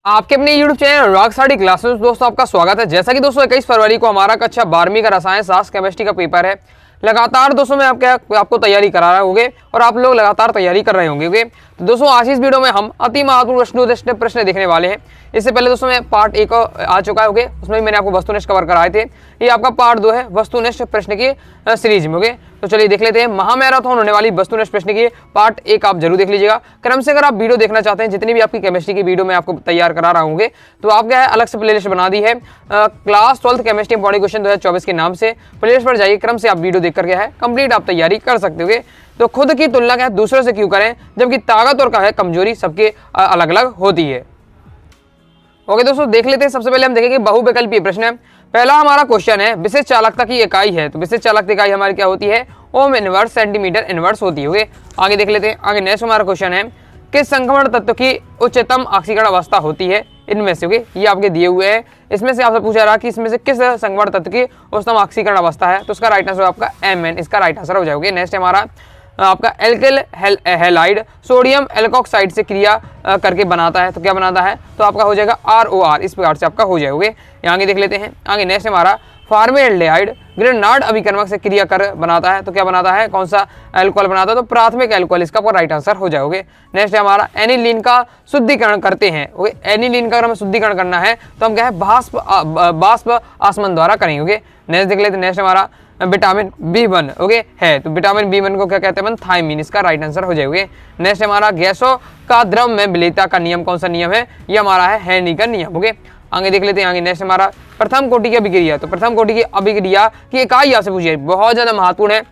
आपके अपने YouTube channel rock study classes दोस्तों आपका स्वागत है। जैसा कि दोस्तों 21 फरवरी को हमारा कक्षा 12वीं का रसायन शास्त्र केमिस्ट्री का पेपर है। लगातार दोस्तों मैं आपको तैयारी करा रहे होंगे और आप लोग लगातार तैयारी कर रहे होंगे। तो दोस्तों आज इस वीडियो में हम अति महत्वपूर्ण प्रश्न देखने वाले हैं। इससे पहले दोस्तों मैं पार्ट 1 आ चुका है, उसमें भी मैंने आपको वस्तुनिष्ठ कवर कराए थे। ये आपका पार्ट 2 है वस्तुनिष्ठ प्रश्न की सीरीज में। तो चलिए देख लेते हैं महामैराथन होने वाली वस्तुनिष्ठ प्रश्न की पार्ट 1 आप जरूर देख लीजिएगा। क्रम से अगर आप वीडियो देखना चाहते हैं, जितनी भी आपकी केमिस्ट्री की वीडियो मैं आपको तैयार करा रहा हूँ, तो आप क्या है अलग से प्लेलिस्ट बना दी है class 12th chemistry important question 2024 के नाम से। प्लेलिस्ट पर जाइए, क्रम से आप वीडियो देख करके है कंप्लीट आप तैयारी कर सकते हो। तो खुद की तुलना क्या है दूसरों से क्यों करें, जबकि ताकत और है कमजोरी सबके अलग अलग होती है। ओके दोस्तों देख लेते हैं। सबसे पहले हम देखेंगे बहुविकल्पीय प्रश्न है। पहला हमारा क्वेश्चन है विशेष चालकता की इकाई है। तो विशेष चालकता इकाई हमारी क्या होती है, ओम इनवर्स सेंटीमीटर इनवर्स होती है। आगे देख लेते हैं। आगे नेक्स्ट हमारा क्वेश्चन है किस संक्रमण तत्व की उच्चतम ऑक्सीकरण अवस्था होती है इनमें से। ये आपके दिए हुए हैं, इसमें से आपसे पूछा रहा कि इसमें से किस संक्रमण तत्व की उच्चतम ऑक्सीकरण अवस्था है। तो उसका राइट आंसर आपका Mn, इसका राइट आंसर हो जाएगा। नेक्स्ट हमारा आपका एल्किल हैलाइड सोडियम एल्कोक्साइड से क्रिया करके बनाता है। तो क्या बनाता है, तो आपका हो जाएगा ROR, इस प्रकार से आपका हो जाएगा। आगे देख लेते हैं। आगे नेक्स्ट हमारा फॉर्मेल्डिहाइड ग्रेनाड अभिकर्मक से क्रिया कर बनाता है। तो क्या बनाता है, कौन सा अल्कोहल बनाता है, तो प्राथमिक अल्कोहल, इसका आपका राइट आंसर हो जाओगे। नेक्स्ट हमारा एनिलीन का शुद्धिकरण करते हैं। एनिलीन का अगर हमें शुद्धिकरण करना है तो हम क्या है बाष्प आसमन द्वारा करेंगे। नेक्स्ट देख लेते हैं। नेक्स्ट हमारा विटामिन B1 है। तो विटामिन B1 को क्या कहते हैं, थायमीन, इसका राइट आंसर हो जाएगा। नेक्स्ट हमारा गैसों का द्रव में विलेयता का नियम कौन सा नियम है, ये हमारा है हेनरी का नियम। आगे देख लेते हैं। आगे नेक्स्ट हमारा प्रथम कोटि की अभिक्रिया। तो प्रथम कोटि की अभिक्रिया की इकाई आपसे पूछी है, बहुत ज्यादा महत्वपूर्ण है।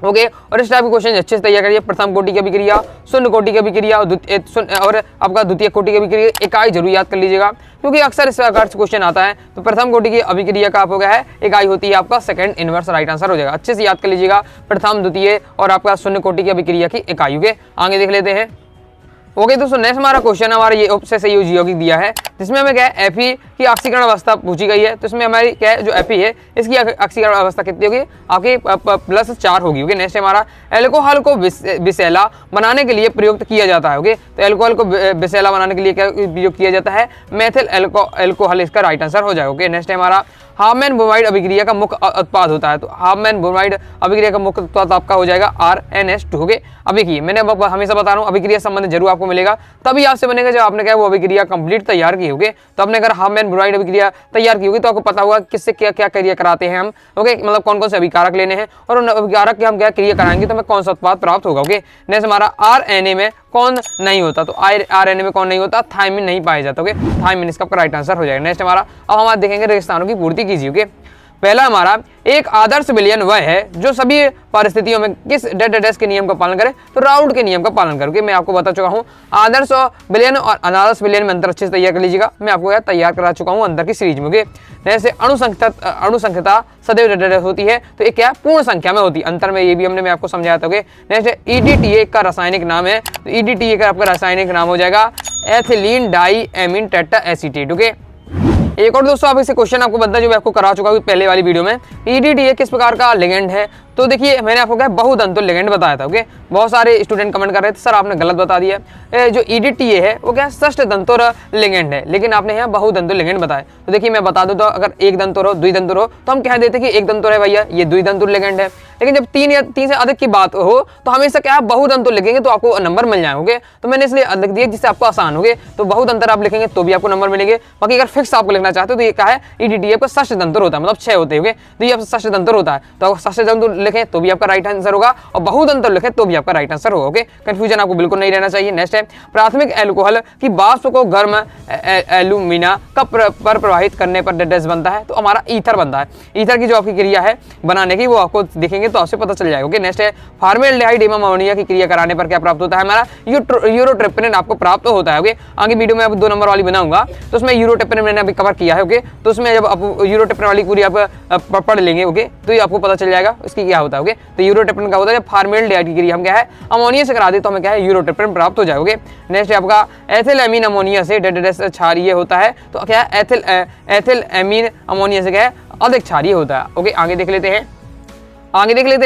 और इस टाइप के क्वेश्चन अच्छे से तैयार करिए। प्रथम कोटि की अभिक्रिया, शून्य कोटि की अभिक्रिया और आपका द्वितीय कोटि की अभिक्रिया इकाई जरूर याद कर लीजिएगा, क्योंकि अक्सर इस प्रकार से क्वेश्चन आता है। तो प्रथम कोटि की अभिक्रिया का आप हो गया है इकाई होती है आपका सेकंड इनवर्स, राइट आंसर हो जाएगा। अच्छे से याद कर लीजिएगा प्रथम, द्वितीय और आपका शून्य कोटि की अभिक्रिया की इकाई। आगे देख लेते हैं। दोस्तों नेक्स्ट हमारा क्वेश्चन हमारा ये उपसहसंयोजी यौगिक दिया है, जिसमें हमें क्या है Fe की ऑक्सीकरण अवस्था पूछी गई है। तो इसमें हमारी क्या है जो Fe है इसकी ऑक्सीकरण अवस्था कितनी होगी, आपकी +4 होगी। नेक्स्ट हमारा एल्कोहल को विषैला बनाने के लिए प्रयुक्त किया जाता है। तो एल्कोहल को विषैला बनाने के लिए क्या प्रयोग किया जाता है, मेथिल एल्कोहल, इसका राइट आंसर हो जाएगा। नेक्स्ट हमारा हाफमैन ब्रोमाइड अभिक्रिया का मुख्य उत्पाद होता है। तो हाफमैन ब्रोमाइड अभिक्रिया का मुख्य उत्पाद आपका हो जाएगा RNS2। अभिक्रिया मैंने हमेशा बता रहा हूँ, अभिक्रिया संबंध जरूर आपको मिलेगा, तभी आपसे बनेगा जब आपने क्या वो अभिक्रिया कंप्लीट तैयार की होगी। तो आपने अगर हाफमैन ब्रोमाइड अभिक्रिया तैयार की होगी तो आपको पता होगा किससे क्या क्या क्रिया कराते हैं हम। मतलब कौन कौन से अभिकारक लेने हैं और उन अभिकारक के हम क्या क्रिया कराएंगे तो हमें कौन सा उत्पाद प्राप्त होगा। नेक्स्ट हमारा RNA में कौन नहीं होता, तो RNA में कौन नहीं होता, थायमिन नहीं पाया जाता। थायमिन इसका राइट आंसर हो जाएगा। नेक्स्ट हमारा अब हम देखेंगे रेगिस्तानों की पूर्ति कीजिए। पहला हमारा एक आदर्श विलयन वह है जो सभी परिस्थितियों में किस डेड के नियम का पालन करे, तो राउल्ट के नियम का पालन करे। मैं आपको बता चुका हूँ आदर्श विलयन और अनादर्श विलयन में अंतर अच्छे से तैयार कर लीजिएगा। मैं आपको तैयार करा चुका हूँ अंतर की सीरीज में। जैसे अणुसंख्यता सदैव डेड होती है, तो एक क्या पूर्ण संख्या में होती है। अंतर में ये भी मैं आपको समझाया था। नेक्स्ट EDTA का रासायनिक नाम है। तो EDTA का आपका रासायनिक नाम हो जाएगा ethylene diamine tetra acetate. एक और दोस्तों आप इसे क्वेश्चन आपको बता जो मैं आपको करा चुका हूँ पहले वाली वीडियो में, EDTA किस प्रकार का लिगेंड है। तो देखिए मैंने आपको क्या बहुतंतुर लिगेंड बताया था। बहुत सारे स्टूडेंट कमेंट कर रहे थे सर आपने गलत बता दिया, जो EDTA है वो क्या षष्ठ दंतुर लिगेंड है, लेकिन आपने यहाँ बहुतंतुर लिगेंड बताया। तो देखिए मैं बता दूं तो अगर एक दंतुर हो द्विदंतुर हो तो हम कह देते कि एक दंतुर है भैया ये द्विदंतुर लिगेंड है, लेकिन जब 3 या 3 से अधिक की बात हो तो हमेशा क्या बहुतंतुर लिखेंगे तो आपको नंबर मिल जाएंगे। तो मैंने इसलिए लिख दिया जिससे आपको आसान हो। तो बहुतंतर आप लिखेंगे तो भी आपको नंबर मिलेंगे। बाकी अगर फिक्स आपको लिखना चाहते हो तो ये क्या है EDTA का षष्ठ दंतुर होता है, मतलब 6 होते हैं। तो ये षष्ठ दंतुर होता है, तो षष्ठ दंतुर लिखें तो भी आपका राइट आंसर होगा और बहुतंत्र लिखे तो भी आपका राइट आंसर होगा। कंफ्यूजन आपको बिल्कुल नहीं रहना चाहिए। नेक्स्ट है प्राथमिक एल्कोहल की वाष्प को गर्म एल्यूमिना का पर प्रवाहित करने पर डेड बनता है, तो हमारा ईथर बनता है। ईथर की जो आपकी क्रिया है बनाने की वो आपको देखेंगे तो आपसे पता चल जाएगा। नेक्स्ट है फॉर्मेल्डिहाइड एवं अमोनिया की क्रिया कराने पर क्या प्राप्त होता है, हमारा यूरोट्रिप्सिन आपको प्राप्त होता है। आगे वीडियो में अब 2 नंबर वाली बनाऊंगा तो उसमें यूरोट्रिप्सिन मैंने अभी कवर किया है। तो उसमें जब आप यूरोट्रिप्सिन वाली पूरी आप पढ़ लेंगे तो ये आपको पता चल जाएगा इसकी क्या होता है। तो यूरोट्रिप्सिन का होता है फॉर्मेल्डिहाइड की क्रिया हम क्या है अमोनिया से करा दे तो हमें क्या है यूरोट्रिप्सिन प्राप्त हो जाएगा। नेक्स्ट है आपका एथिल एमीन अमोनिया से डेड क्षारीय होता है, तो क्या है एथिल एमीन अमोनिया से क्या है अधिक क्षारीय होता है। आगे देख लेते हैं।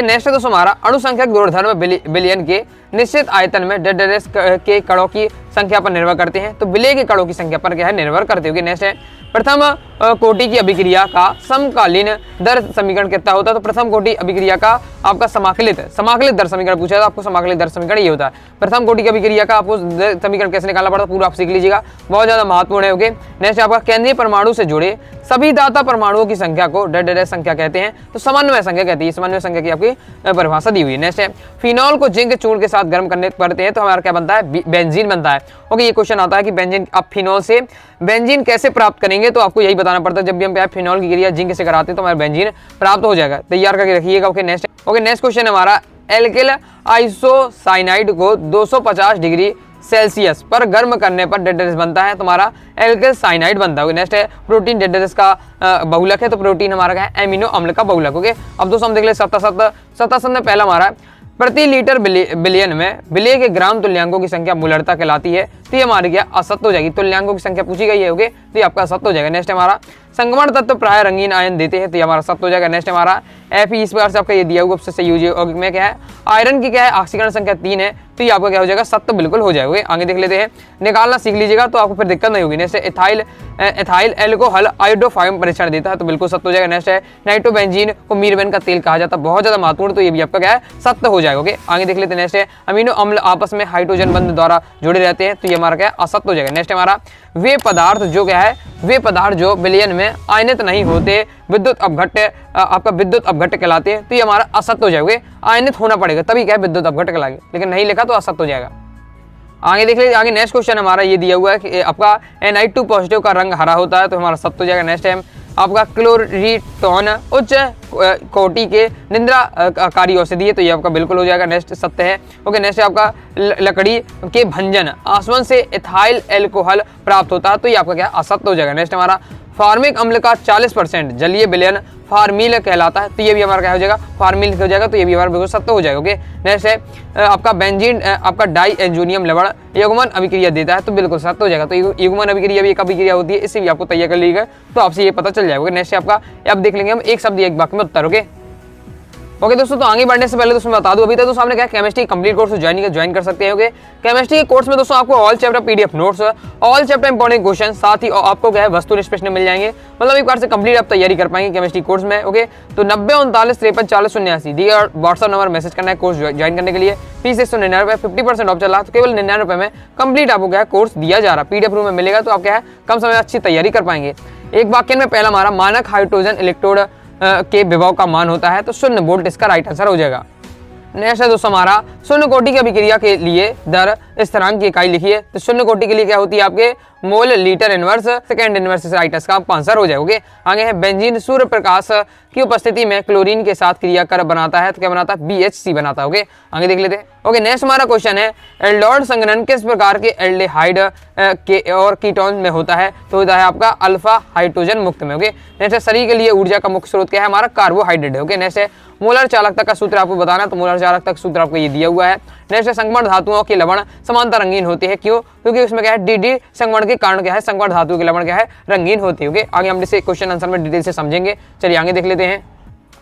नेक्स्ट है दोस्तों हमारा अणुसंख्यक गुणधर्म विलयन के निश्चित आयतन में डेडेरेस के कणों की संख्या पर निर्भर करते हैं। तो विलेय के कणों की संख्या पर क्या है, निर्भर करते होंगे। नेक्स्ट है प्रथम कोटि की अभिक्रिया का समकालीन दर समीकरण कितना होता है। तो प्रथम कोटि अभिक्रिया का आपका समाकलित दर समीकरण पूछा था आपको। समाकलित दर समीकरण ये होता है। प्रथम कोटि की अभिक्रिया का आपको समीकरण कैसे निकालना पड़ता है पूरा आप सीख लीजिएगा, बहुत ज्यादा महत्वपूर्ण है। ओके, नेक्स्ट आपका केंद्रीय परमाणु से जुड़े सभी दाता परमाणुओं की संख्या को डेडेरेस संख्या कहते हैं। तो समन्वय संख्या कहती है। समन्वय संख्या की आपकी परिभाषा दी हुई है। नेक्स्ट है फिनॉल को जिंक चूर्ण के साथ गर्म करने पड़ते हैं तो हमारा क्या बनता है, बेंजीन बनता है। ओके, ये क्वेश्चन आता है कि बेंजीन, आप फिनॉल से बेंजीन कैसे प्राप्त करेंगे, तो आपको यही बताना पड़ता है। जब भी हम फिनॉल की क्रिया जिंक से कराते हैं तो हमारा बेंजीन प्राप्त हो जाएगा। तैयार करके रखिएगा। ओके, नेक्स्ट क्वेश्चन हमारा एल्किल आइसोसाइनाइड को 250 डिग्री सेल्सियस पर गर्म करने पर डेडेरेस बनता है। तुम्हारा एल्किल साइनाइड बनता है। नेक्स्ट है प्रोटीन डेडेरेस का बहुलक है। तो प्रोटीन हमारा क्या है, एमिनो अम्ल का बहुलक। ओके, अब दोस्तों हम देख ले सत्तासंध में पहला हमारा प्रति लीटर बिलियन में विलेय के ग्राम तुल्यांकों की संख्या मूलरता कहलाती है। तो ये हमारी क्या असत्य हो जाएगी, तुल्यांकों की संख्या पूछी गई है। ओके, तो ये आपका असत्य हो जाएगा। नेक्स्ट हमारा संक्रमण तत्व प्राय रंगीन आयन देते हैं, तो ये हमारा सत्य हो जाएगा। नेक्स्ट हमारा Fe इस प्रकार से आपका ये दिया हुआ सबसे सही यूज में क्या है, आयरन की क्या है, ऑक्सीकरण संख्या 3 है। तो ये आपका क्या हो जाएगा, सत्य बिल्कुल हो जाएगा। आगे देख लेते हैं, निकालना सीख लीजिएगा तो आपको फिर दिक्कत नहीं होगी। नेक्स्ट एथाइल एल्कोहल आयोडोफाइम परीक्षण देता है, तो बिल्कुल सत्य हो जाएगा। नेक्स्ट है नाइट्रोबेंजीन को मीरबेन का तेल कहा जाता है, बहुत ज्यादा महत्वपूर्ण, तो ये भी आपका क्या है, सत्य हो जाएगा। ओके, आगे देख लेते हैं। नेक्स्ट है अमीनो अम्ल आपस में हाइड्रोजन बंध द्वारा जुड़े रहते हैं, तो ये हमारा क्या असत्य हो जाएगा। नेक्स्ट हमारा वे पदार्थ जो क्या है, वे पदार्थ जो विलयन में आयनित नहीं होते विद्युत अपघट्य आपका विद्युत अपघट्य कहलाते हैं, तो ये हमारा असत्य हो जाएगा। आयनित होना पड़ेगा तभी क्या है विद्युत अपघट्य कहलाएगा, लेकिन नहीं लिखा तो असत्य हो जाएगा। आगे देख लीजिए, आगे नेक्स्ट क्वेश्चन हमारा ये दिया हुआ है कि आपका Na2 पॉजिटिव का रंग हरा होता है, तो हमारा सत्य हो जाएगा। नेक्स्ट टाइम आपका क्लोरिटोन उच्च कोटि के निंद्राकारी औषधि है, तो ये आपका बिल्कुल हो जाएगा। नेक्स्ट सत्य है। ओके, नेक्स्ट आपका लकड़ी के भंजन आसवन से इथाइल एल्कोहल प्राप्त होता है, तो ये आपका क्या असत्य हो जाएगा। नेक्स्ट हमारा फार्मिक अम्ल का 40% जलीय विलयन फार्मिल कहलाता है, तो ये भी हमारा क्या हो जाएगा, फार्मिल हो जाएगा, तो ये भी हमारा बिल्कुल सत्य हो जाएगा। ओके, नेक्स्ट है आपका बेंजीन आपका डाई एंजोनियम लवण युग्मन अभिक्रिया देता है, तो बिल्कुल सत्य हो जाएगा। तो युग्मन अभिक्रिया भी एक अभिक्रिया होती है, इससे भी आपको तैयार कर लीजिएगा तो आपसे ये पता चल जाएगा। नेक्स्ट आपका अब देख लेंगे हम एक शब्द एक वाक्य में उत्तर। ओके दोस्तों, तो आगे बढ़ने से पहले दोस्तों मैं बता दूं, अभी तक दोस्तों आपने क्या केमिस्ट्री कंप्लीट कोर्स ज्वाइन कर सकते हैं। ओके, केमिस्ट्री के कोर्स में दोस्तों आपको all chapter PDF notes, all chapter important question, साथ ही आपको क्या है वस्तुनिष्ठ प्रश्न मिल जाएंगे। मतलब एक बार से कंप्लीट आप तैयारी कर पाएंगे केमिस्ट्री कोर्स में। ओके, तो 9039534079 दिए व्हाट्सअप नंबर मैसेज करना है कोर्स ज्वाइन करने के लिए। फीस 199, 50% ऑफ चल रहा है, तो केवल 99 रुपए में कंप्लीट आपको क्या है कोर्स दिया जा रहा है। पीडीएफ रूम में मिलेगा, तो आप क्या है कम समय में अच्छी तैयारी कर पाएंगे। एक वाक्य में पहला हमारा मानक हाइड्रोजन इलेक्ट्रोड के विभव का मान होता है, तो 0 वोल्ट इसका राइट आंसर हो जाएगा। नेक्स्ट है दोस्तों हमारा 0 कोटि की अभिक्रिया के लिए दर स्थिरांक की इकाई लिखिए। तो 0 कोटि के लिए क्या होती है आपके mole litre inverse second inverse right का आंसर हो जाएगा। आगे है बेंजीन सूर्य प्रकाश की उपस्थिति में क्लोरीन के साथ क्रिया कर बनाता है, तो क्या बनाता है, BHC बनाता है। ओके, आगे देख लेते हैं। ओके, नेक्स्ट हमारा क्वेश्चन है एल्डोड संघनन किस प्रकार के एल्डिहाइड के और कीटोन में होता है, तो होता है आपका अल्फा हाइड्रोजन मुक्त में। ओके, नेक्स्ट शरीर के लिए ऊर्जा का मुख्य स्रोत क्या है, हमारा कार्बोहाइड्रेट है। ओके, नेक्स्ट है मोलर चालकता का सूत्र आपको बताना, तो मोलर चालकता का सूत्र आपको ये दिया हुआ है। नेक्स्ट है संगमण धातुओं के लवण समानता रंगीन होते हैं, क्यों, क्योंकि उसमें क्या है DD संगमण के कारण क्या है, संगमण धातु के लवण क्या है, रंगीन होते हैं। ओके, आगे हम इसे क्वेश्चन आंसर में डिटेल से समझेंगे। चलिए आगे देख लेते हैं।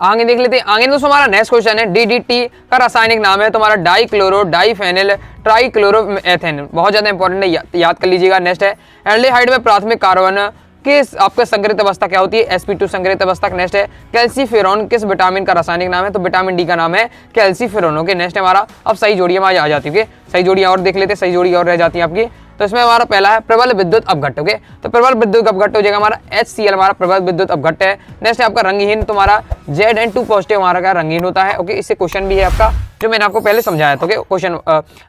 आगे दोस्तों हमारा नेक्स्ट क्वेश्चन है DDT का रासायनिक नाम है, तो हमारा डाइक्लोरो डाइफेनिल ट्राइक्लोरोएथेन, बहुत ज्यादा इंपॉर्टेंट है, याद कर लीजिएगा। नेक्स्ट है एल्डिहाइड में प्राथमिक कार्बन किस आपका संग्रहित अवस्था क्या होती है, sp2 संग्रहित अवस्था। नेक्स्ट है कैल्सीफेरॉन किस विटामिन का रासायनिक नाम है, तो विटामिन D का नाम है कैल्सीफेरॉन। ओके, नेक्स्ट हमारा अब सही जोड़ियां में आ जाती है। सही जोड़ियां और देख लेते हैं, सही जोड़ी और रह जाती है आपकी। तो इसमें हमारा पहला है प्रबल विद्युत अपघट्ट। ओके, तो प्रबल विद्युत अपघट्ट हो जाएगा हमारा HCl, हमारा प्रबल विद्युत अपघट्ट है। नेक्स्ट है आपका रंगहीन, तुम्हारा Zn2 पॉजिटिव हमारा क्या रंगीन होता है। ओके, इससे क्वेश्चन भी है आपका जो मैंने आपको पहले समझाया था। ओके, क्वेश्चन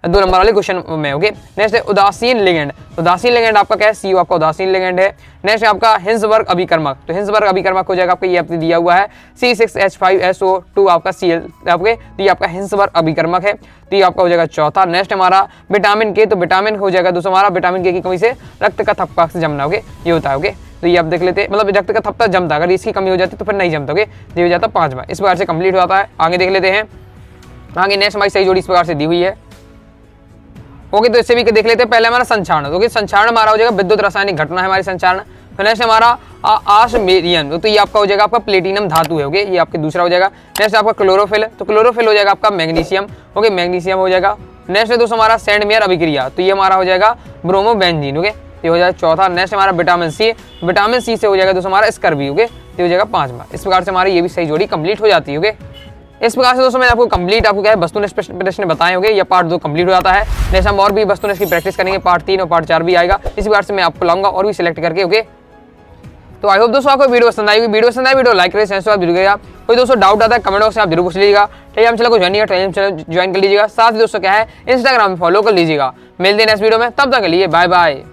2 नंबर वाले क्वेश्चन में। ओके, नेक्स्ट है उदासीन लिगेंड, उदासीन लिगेंड आपका क्या है, CO आपका उदासीन लिगेंड है। नेक्स्ट है आपका हिंसबर्ग अभिकर्मक, तो हिंसबर्ग अभिकर्मक हो जाएगा आपका ये आपको दिया हुआ है C6H5SO2 आपका Cl आपके, तो ये आपका हिंसबर्ग अभिकर्मक है, तो ये आपका हो जाएगा चौथा। नेक्स्ट हमारा विटामिन K, तो विटामिन हो जाएगा दोस्तों हमारा विटामिन K की कमी से रक्त का थपका से जमना। ओके, ये होता है। ओके, तो ये आप देख लेते हैं, मतलब रक्त का थपका जमता, अगर इसकी कमी हो जाती तो फिर नहीं जमता। ओके, ये हो जाता 5वां, इस प्रकार से कंप्लीट होता है। आगे देख लेते हैं। आगे नेक्स्ट हमारी सही जोड़ी इस प्रकार से दी हुई है। ओके, तो इससे भी देख लेते हैं। पहले हमारा संचारण, ओके, संचारण हमारा हो जाएगा विद्युत रासायनिक घटना है हमारी संचारण। फिर नेक्स्ट हमारा आशमेरियम, तो ये आपका हो जाएगा आपका प्लेटिनम धातु है। ओके, ये आपके दूसरा हो जाएगा। नेक्स्ट आपका क्लोरोफिल, तो क्लोरोफिल हो जाएगा आपका मैग्नीशियम। ओके, मैग्नीशियम हो जाएगा। नेक्स्ट है दोस्तों हमारा सेंडमेयर अभिक्रिया, तो ये हमारा हो जाएगा ब्रोमोबेंजीन। ओके, ये हो जाएगा चौथा। नेक्स्ट हमारा विटामिन सी से हो जाएगा दोस्तों हमारा स्कर्वी। ओके, तो हो जाएगा 5वां। इस प्रकार से हमारी ये भी सही जोड़ी कंप्लीट हो जाती है। ओके, इस प्रकार से दोस्तों मैंने आपको कंप्लीट आपको क्या है वस्तुनिष्ठ प्रश्न बताए होंगे। ये पार्ट 2 कंप्लीट हो जाता है। जैसे हम और भी वस्तुनिष्ठ की प्रैक्टिस करेंगे, पार्ट 3 और पार्ट 4 भी आएगा। इसी प्रकार से मैं आपको लाऊंगा और भी सिलेक्ट करके। ओके, तो आई होप दोस्तों आपको वीडियो पसंद आएगी। वीडियो लाइक करें, आप जरूर करिएगा। कोई दोस्तों डाउट आता है कमेंट बॉक्स में आप जरूर पूछ लीजिएगा। टेलीग्राम चैनल को ज्वाइन कर लीजिएगा। साथ ही दोस्तों क्या है इंस्टाग्राम में फॉलो कर लीजिएगा। मिलते हैं नेक्स्ट वीडियो में, तब तक के लिए बाय बाय।